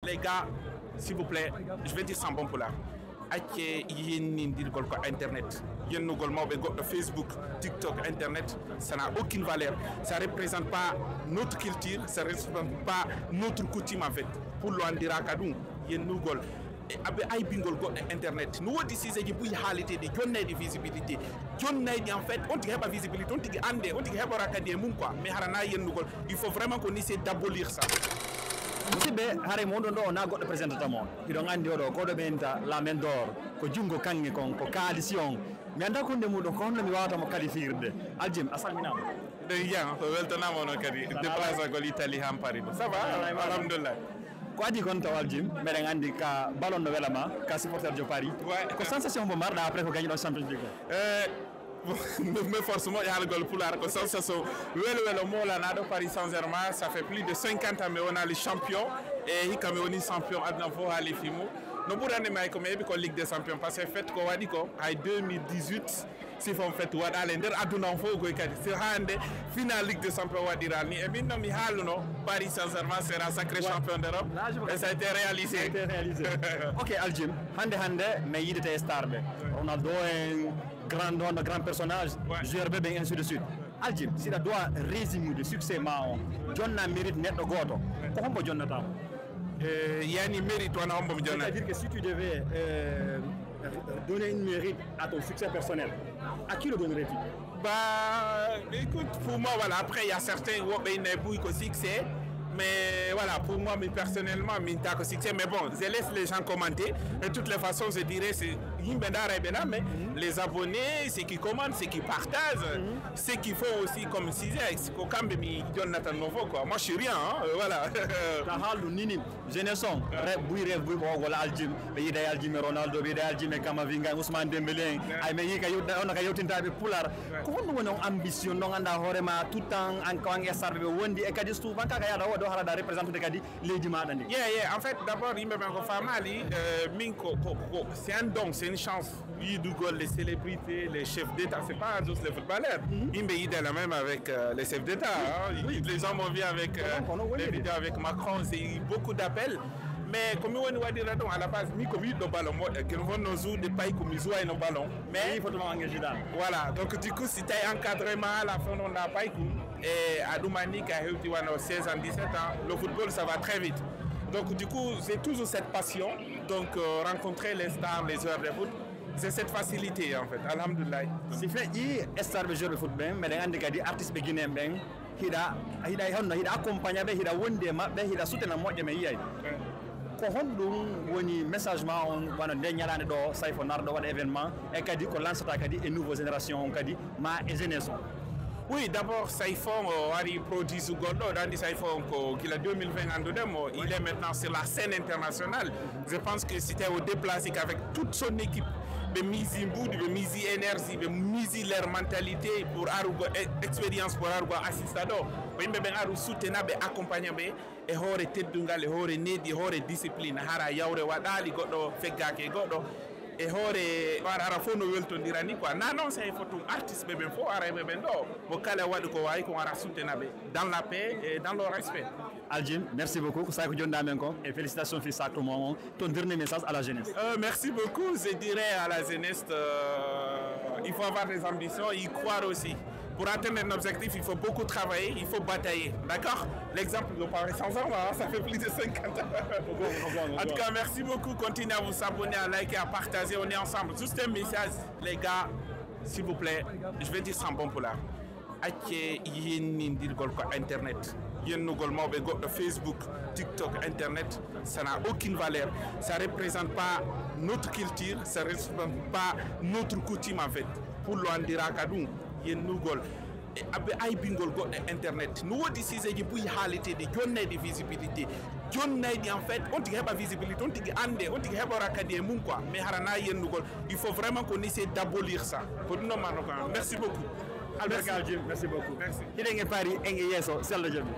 Les gars, s'il vous plaît, je vais dire sans bon pour là. Ake yin dirgol ko internet yen gol mawbe goddo Facebook, TikTok, internet, ça n'a aucune valeur, ça représente pas notre culture, ça représente pas notre coutume en fait. Pour lo andira kadum yen gol abe ay bingol goddo internet no wodi sise ji buy halite de jonnay di visibilité jonnay di en fait on tigi heba visibilité on tigi ande on tigi heba rakade mum quoi mais harana yen gol il faut vraiment qu'on essaie d'abolir ça. musidɓe haare moɗon ɗo na goɗɗo présenté tamo iɗon andi oɗo koɗo ɓenta la main d'or ko jungo kanŋe kon ko kaalisi on mi anda konde muɗum ko honno mi wawatamo kalifirde Aljim a salminama ɗon yiyan ko weltanama ono kadi déplacé gol Italie han Paris ɗo ça va alhamdulillah ko adi kon taw Aljim meɗen andi ka ballon no welama ka supporter jo Paris ko sensation mo marɗa après ko gagné ɗo Champions League me force mo yal gol pular ko sensation welo mola na do Paris Saint-Germain, ça fait plus de 50 ans mais on a les champions et hikame woni champion adna fo hali fimu no burande may ko mebi ko Ligue des Champions parce que fait ko wadi ko ay 2018 si fon fait wadale nder aduna fo goy kadi si hande final Ligue des Champions wadira ni e minno mi haluno Paris Saint-Germain sera sacré champion d'Europe et ça a été réalisé. Ok Aljim hande mais yidete star be Ronaldo grand personnage, joueur bébé ainsi de suite. Aljim, si la doit résumer le succès Mao, John n'a mérite net de goto. Comment John n'a yani mérite on a un bon John. C'est-à-dire que si tu devais donner une mérite à ton succès personnel, à qui le donnerais-tu? Bah, écoute, pour moi, voilà, après il y a certains qui ont succès. Mais voilà, pour moi, personnellement, mais bon, je laisse les gens commenter. De toutes les façons, je dirais, c'est mais les abonnés, ceux qui commentent, ceux qui partagent, ceux qui font aussi comme Cizé, Jonathan Novo, quoi. Moi, je suis rien, hein, voilà. Génération, Aljim, Aljim Ronaldo, Aljim Kamavinga, Ousmane Dembélé, on a yotintabe pular. Comment nous avons ambition, nous avons tout le temps encore Wendi et Kadis tout yeah, en fait, d'abord, il me c'est un don, c'est une chance. Les célébrités, les chefs d'État, c'est pas juste les footballeurs. Il me la même avec les chefs d'État. Les hommes ont vu avec les vidéos avec Macron, c'est beaucoup d'appels. Mais comme on va dire à la base, nous comme le ballon, nous avons des pays comme ils ont un ballon. Mais il faut engager là. Voilà, donc du coup, si tu as encadrement à la fin, on n'a pas et à Doumani, qui a 16 ans, 17 ans, le football, ça va très vite. Donc du coup, j'ai toujours cette passion. Donc rencontrer les stars, les joueurs de foot, c'est cette facilité en fait. Alhamdulillah. Si fait, il est star de joueur de foot, mais les artistes béguinés, il a accompagné, il a won des maps, il a soutenu moi de mes ko honɗum woni message ma on wona nde ñalande ɗo sayfo narɗo waɗa événement et kadi ko lanceta kadi e nouveau génération on kadi ma e jeunesse. Oui, d'abord, Saifon a produit ce gold. Dans Saifon, qu'il a 2020 en dedans, il est maintenant sur la scène internationale. Je pense que c'était au déplacé avec toute son équipe de mise de mise énergie, de mise leur mentalité pour avoir expérience pour avoir assisté. Mais avoir soutenable accompagnement et hors tedungal, hors nedi, hors discipline, hara yaure wadali godo fegake godo. Et hore ara fo no weltondirani quoi non c'est photo artiste bébé fo ara bébé ndo mo kala wadi ko way ko ara soutenabe dans la paix et dans le respect. Aljim, merci beaucoup ko sayko jondamen ko et félicitations fils à tout le monde. Ton dernier message à la jeunesse. Merci beaucoup, je dirais à la jeunesse il faut avoir des ambitions, y croire aussi. Pour atteindre un objectif, il faut beaucoup travailler, il faut batailler. D'accord? L'exemple de Paris Saint-Germain, ça fait plus de 50 ans. En tout cas, merci beaucoup. Continuez à vous abonner, à liker, à partager. On est ensemble. Juste un message, les gars, s'il vous plaît. Je vais dire sans bon pour là. Ake yin dirgol ko internet yen gol mawbe go Facebook, TikTok, internet, ça n'a aucune valeur, ça représente pas notre culture, ça représente pas notre coutume en fait. Pour lo andira kadum yen gol abe ay bingol go internet no wodi sise ji buy halite de jonnay de visibilité jonnay di en fait on tigi heba visibilité on tigi ande on tigi heba rakade mum quoi mais harana yen gol il faut vraiment qu'on essaie d'abolir ça pour nous merci beaucoup. Albert Aljim, merci beaucoup. Merci. Hidenge Paris, enge yeso, sello jami.